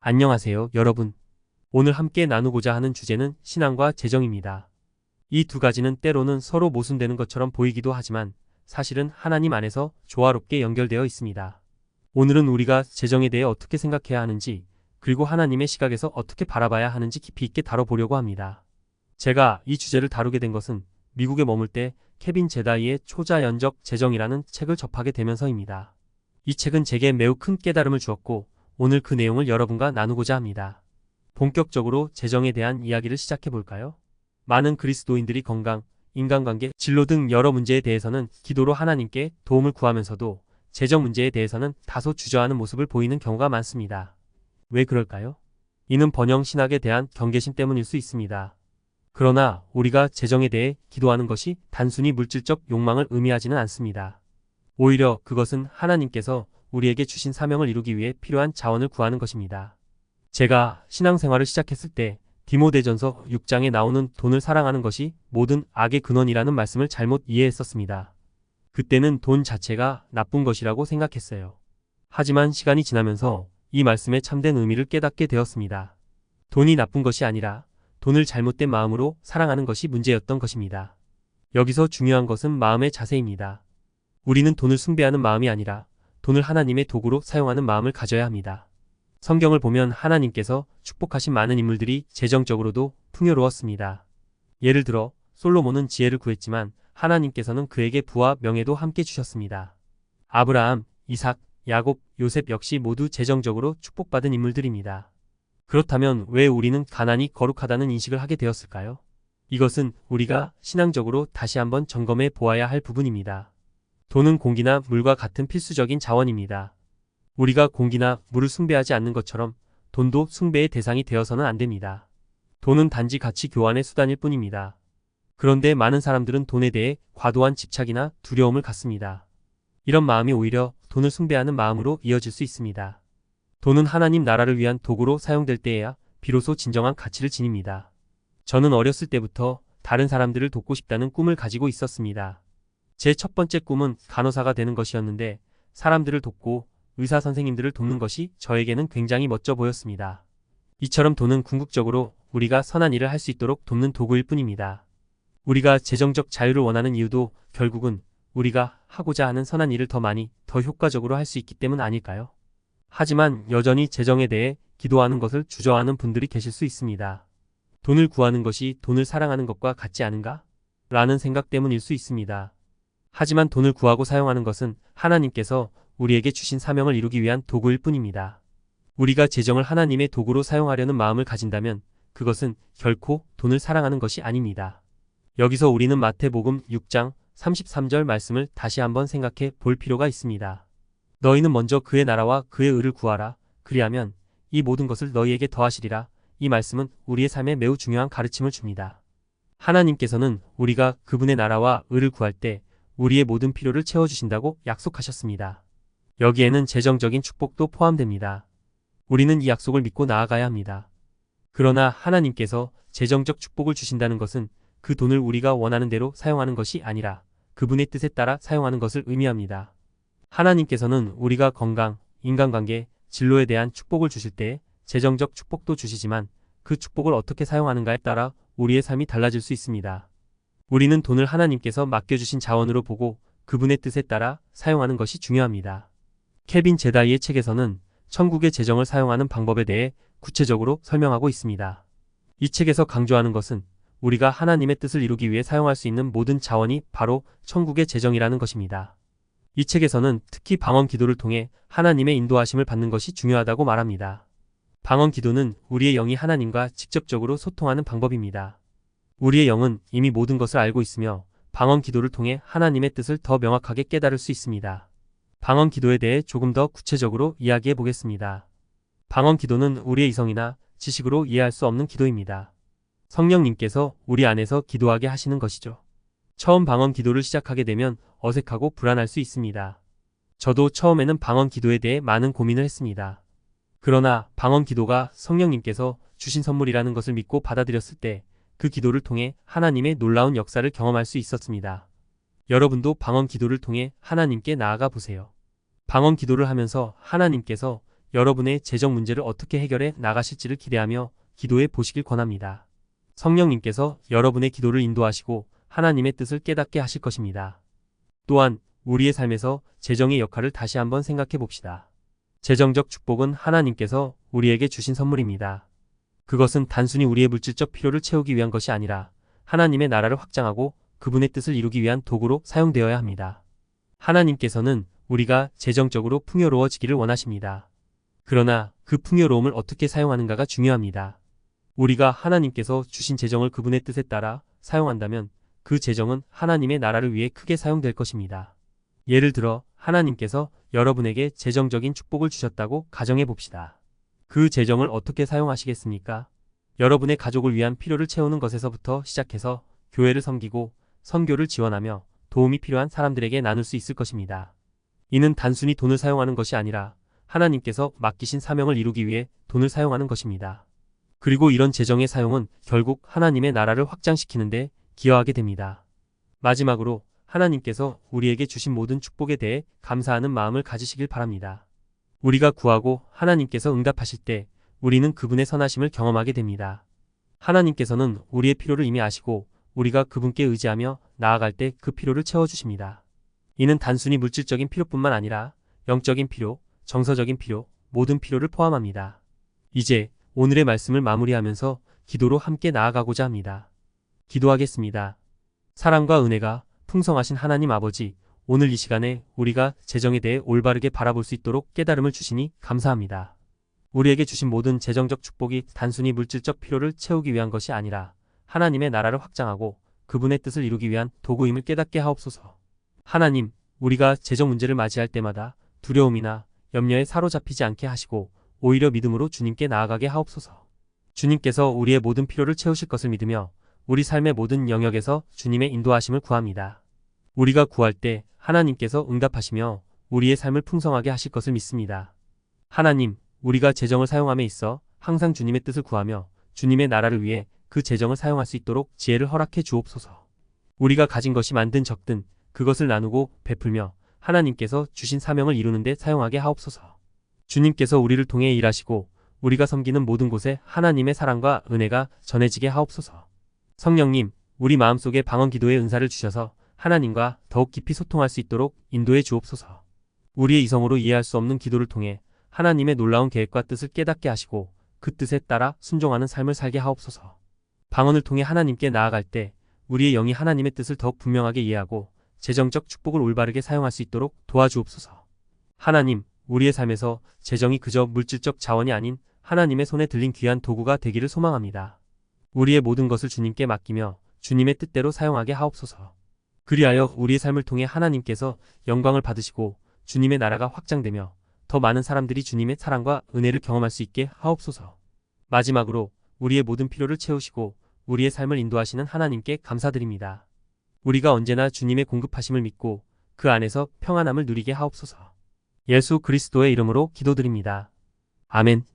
안녕하세요, 여러분. 오늘 함께 나누고자 하는 주제는 신앙과 재정입니다. 이 두 가지는 때로는 서로 모순되는 것처럼 보이기도 하지만 사실은 하나님 안에서 조화롭게 연결되어 있습니다. 오늘은 우리가 재정에 대해 어떻게 생각해야 하는지, 그리고 하나님의 시각에서 어떻게 바라봐야 하는지 깊이 있게 다뤄보려고 합니다. 제가 이 주제를 다루게 된 것은 미국에 머물 때 케빈 제다이의 초자연적 재정이라는 책을 접하게 되면서입니다. 이 책은 제게 매우 큰 깨달음을 주었고, 오늘 그 내용을 여러분과 나누고자 합니다. 본격적으로 재정에 대한 이야기를 시작해 볼까요? 많은 그리스도인들이 건강, 인간관계, 진로 등 여러 문제에 대해서는 기도로 하나님께 도움을 구하면서도 재정 문제에 대해서는 다소 주저하는 모습을 보이는 경우가 많습니다. 왜 그럴까요? 이는 번영 신학에 대한 경계심 때문일 수 있습니다. 그러나 우리가 재정에 대해 기도하는 것이 단순히 물질적 욕망을 의미하지는 않습니다. 오히려 그것은 하나님께서 우리에게 주신 사명을 이루기 위해 필요한 자원을 구하는 것입니다. 제가 신앙생활을 시작했을 때 디모데전서 6장에 나오는 돈을 사랑하는 것이 모든 악의 근원이라는 말씀을 잘못 이해했었습니다. 그때는 돈 자체가 나쁜 것이라고 생각했어요. 하지만 시간이 지나면서 이 말씀의 참된 의미를 깨닫게 되었습니다. 돈이 나쁜 것이 아니라 돈을 잘못된 마음으로 사랑하는 것이 문제였던 것입니다. 여기서 중요한 것은 마음의 자세입니다. 우리는 돈을 숭배하는 마음이 아니라 돈을 하나님의 도구로 사용하는 마음을 가져야 합니다. 성경을 보면 하나님께서 축복하신 많은 인물들이 재정적으로도 풍요로웠습니다. 예를 들어 솔로몬은 지혜를 구했지만 하나님께서는 그에게 부와 명예도 함께 주셨습니다. 아브라함, 이삭, 야곱, 요셉 역시 모두 재정적으로 축복받은 인물들입니다. 그렇다면 왜 우리는 가난이 거룩하다는 인식을 하게 되었을까요? 이것은 우리가 신앙적으로 다시 한번 점검해 보아야 할 부분입니다. 돈은 공기나 물과 같은 필수적인 자원입니다. 우리가 공기나 물을 숭배하지 않는 것처럼 돈도 숭배의 대상이 되어서는 안 됩니다. 돈은 단지 가치 교환의 수단일 뿐입니다. 그런데 많은 사람들은 돈에 대해 과도한 집착이나 두려움을 갖습니다. 이런 마음이 오히려 돈을 숭배하는 마음으로 이어질 수 있습니다. 돈은 하나님 나라를 위한 도구로 사용될 때에야 비로소 진정한 가치를 지닙니다. 저는 어렸을 때부터 다른 사람들을 돕고 싶다는 꿈을 가지고 있었습니다. 제 첫 번째 꿈은 간호사가 되는 것이었는데 사람들을 돕고 의사 선생님들을 돕는 것이 저에게는 굉장히 멋져 보였습니다. 이처럼 돈은 궁극적으로 우리가 선한 일을 할 수 있도록 돕는 도구일 뿐입니다. 우리가 재정적 자유를 원하는 이유도 결국은 우리가 하고자 하는 선한 일을 더 많이, 더 효과적으로 할 수 있기 때문 아닐까요? 하지만 여전히 재정에 대해 기도하는 것을 주저하는 분들이 계실 수 있습니다. 돈을 구하는 것이 돈을 사랑하는 것과 같지 않은가? 라는 생각 때문일 수 있습니다. 하지만 돈을 구하고 사용하는 것은 하나님께서 우리에게 주신 사명을 이루기 위한 도구일 뿐입니다. 우리가 재정을 하나님의 도구로 사용하려는 마음을 가진다면 그것은 결코 돈을 사랑하는 것이 아닙니다. 여기서 우리는 마태복음 6장 33절 말씀을 다시 한번 생각해 볼 필요가 있습니다. 너희는 먼저 그의 나라와 그의 의를 구하라. 그리하면 이 모든 것을 너희에게 더하시리라. 이 말씀은 우리의 삶에 매우 중요한 가르침을 줍니다. 하나님께서는 우리가 그분의 나라와 의를 구할 때 우리의 모든 필요를 채워주신다고 약속하셨습니다. 여기에는 재정적인 축복도 포함됩니다. 우리는 이 약속을 믿고 나아가야 합니다. 그러나 하나님께서 재정적 축복을 주신다는 것은 그 돈을 우리가 원하는 대로 사용하는 것이 아니라 그분의 뜻에 따라 사용하는 것을 의미합니다. 하나님께서는 우리가 건강, 인간관계, 진로에 대한 축복을 주실 때 재정적 축복도 주시지만 그 축복을 어떻게 사용하는가에 따라 우리의 삶이 달라질 수 있습니다. 우리는 돈을 하나님께서 맡겨주신 자원으로 보고 그분의 뜻에 따라 사용하는 것이 중요합니다. 케빈 제다이의 책에서는 천국의 재정을 사용하는 방법에 대해 구체적으로 설명하고 있습니다. 이 책에서 강조하는 것은 우리가 하나님의 뜻을 이루기 위해 사용할 수 있는 모든 자원이 바로 천국의 재정이라는 것입니다. 이 책에서는 특히 방언 기도를 통해 하나님의 인도하심을 받는 것이 중요하다고 말합니다. 방언 기도는 우리의 영이 하나님과 직접적으로 소통하는 방법입니다. 우리의 영은 이미 모든 것을 알고 있으며 방언 기도를 통해 하나님의 뜻을 더 명확하게 깨달을 수 있습니다. 방언 기도에 대해 조금 더 구체적으로 이야기해 보겠습니다. 방언 기도는 우리의 이성이나 지식으로 이해할 수 없는 기도입니다. 성령님께서 우리 안에서 기도하게 하시는 것이죠. 처음 방언 기도를 시작하게 되면 어색하고 불안할 수 있습니다. 저도 처음에는 방언 기도에 대해 많은 고민을 했습니다. 그러나 방언 기도가 성령님께서 주신 선물이라는 것을 믿고 받아들였을 때 그 기도를 통해 하나님의 놀라운 역사를 경험할 수 있었습니다. 여러분도 방언 기도를 통해 하나님께 나아가 보세요. 방언 기도를 하면서 하나님께서 여러분의 재정 문제를 어떻게 해결해 나가실지를 기대하며 기도해 보시길 권합니다. 성령님께서 여러분의 기도를 인도하시고 하나님의 뜻을 깨닫게 하실 것입니다. 또한 우리의 삶에서 재정의 역할을 다시 한번 생각해 봅시다. 재정적 축복은 하나님께서 우리에게 주신 선물입니다. 그것은 단순히 우리의 물질적 필요를 채우기 위한 것이 아니라 하나님의 나라를 확장하고 그분의 뜻을 이루기 위한 도구로 사용되어야 합니다. 하나님께서는 우리가 재정적으로 풍요로워지기를 원하십니다. 그러나 그 풍요로움을 어떻게 사용하는가가 중요합니다. 우리가 하나님께서 주신 재정을 그분의 뜻에 따라 사용한다면 그 재정은 하나님의 나라를 위해 크게 사용될 것입니다. 예를 들어 하나님께서 여러분에게 재정적인 축복을 주셨다고 가정해 봅시다. 그 재정을 어떻게 사용하시겠습니까? 여러분의 가족을 위한 필요를 채우는 것에서부터 시작해서 교회를 섬기고 선교를 지원하며 도움이 필요한 사람들에게 나눌 수 있을 것입니다. 이는 단순히 돈을 사용하는 것이 아니라 하나님께서 맡기신 사명을 이루기 위해 돈을 사용하는 것입니다. 그리고 이런 재정의 사용은 결국 하나님의 나라를 확장시키는 데 기여하게 됩니다. 마지막으로 하나님께서 우리에게 주신 모든 축복에 대해 감사하는 마음을 가지시길 바랍니다. 우리가 구하고 하나님께서 응답하실 때 우리는 그분의 선하심을 경험하게 됩니다. 하나님께서는 우리의 필요를 이미 아시고 우리가 그분께 의지하며 나아갈 때 그 필요를 채워주십니다. 이는 단순히 물질적인 필요뿐만 아니라 영적인 필요, 정서적인 필요, 모든 필요를 포함합니다. 이제 오늘의 말씀을 마무리하면서 기도로 함께 나아가고자 합니다. 기도하겠습니다. 사랑과 은혜가 풍성하신 하나님 아버지, 오늘 이 시간에 우리가 재정에 대해 올바르게 바라볼 수 있도록 깨달음을 주시니 감사합니다. 우리에게 주신 모든 재정적 축복이 단순히 물질적 필요를 채우기 위한 것이 아니라 하나님의 나라를 확장하고 그분의 뜻을 이루기 위한 도구임을 깨닫게 하옵소서. 하나님, 우리가 재정 문제를 맞이할 때마다 두려움이나 염려에 사로잡히지 않게 하시고 오히려 믿음으로 주님께 나아가게 하옵소서. 주님께서 우리의 모든 필요를 채우실 것을 믿으며 우리 삶의 모든 영역에서 주님의 인도하심을 구합니다. 우리가 구할 때 하나님께서 응답하시며 우리의 삶을 풍성하게 하실 것을 믿습니다. 하나님, 우리가 재정을 사용함에 있어 항상 주님의 뜻을 구하며 주님의 나라를 위해 그 재정을 사용할 수 있도록 지혜를 허락해 주옵소서. 우리가 가진 것이 많든 적든 그것을 나누고 베풀며 하나님께서 주신 사명을 이루는 데 사용하게 하옵소서. 주님께서 우리를 통해 일하시고 우리가 섬기는 모든 곳에 하나님의 사랑과 은혜가 전해지게 하옵소서. 성령님, 우리 마음속에 방언 기도의 은사를 주셔서 하나님과 더욱 깊이 소통할 수 있도록 인도해 주옵소서. 우리의 이성으로 이해할 수 없는 기도를 통해 하나님의 놀라운 계획과 뜻을 깨닫게 하시고 그 뜻에 따라 순종하는 삶을 살게 하옵소서. 방언을 통해 하나님께 나아갈 때 우리의 영이 하나님의 뜻을 더욱 분명하게 이해하고 재정적 축복을 올바르게 사용할 수 있도록 도와주옵소서. 하나님, 우리의 삶에서 재정이 그저 물질적 자원이 아닌 하나님의 손에 들린 귀한 도구가 되기를 소망합니다. 우리의 모든 것을 주님께 맡기며 주님의 뜻대로 사용하게 하옵소서. 그리하여 우리의 삶을 통해 하나님께서 영광을 받으시고 주님의 나라가 확장되며 더 많은 사람들이 주님의 사랑과 은혜를 경험할 수 있게 하옵소서. 마지막으로 우리의 모든 필요를 채우시고 우리의 삶을 인도하시는 하나님께 감사드립니다. 우리가 언제나 주님의 공급하심을 믿고 그 안에서 평안함을 누리게 하옵소서. 예수 그리스도의 이름으로 기도드립니다. 아멘.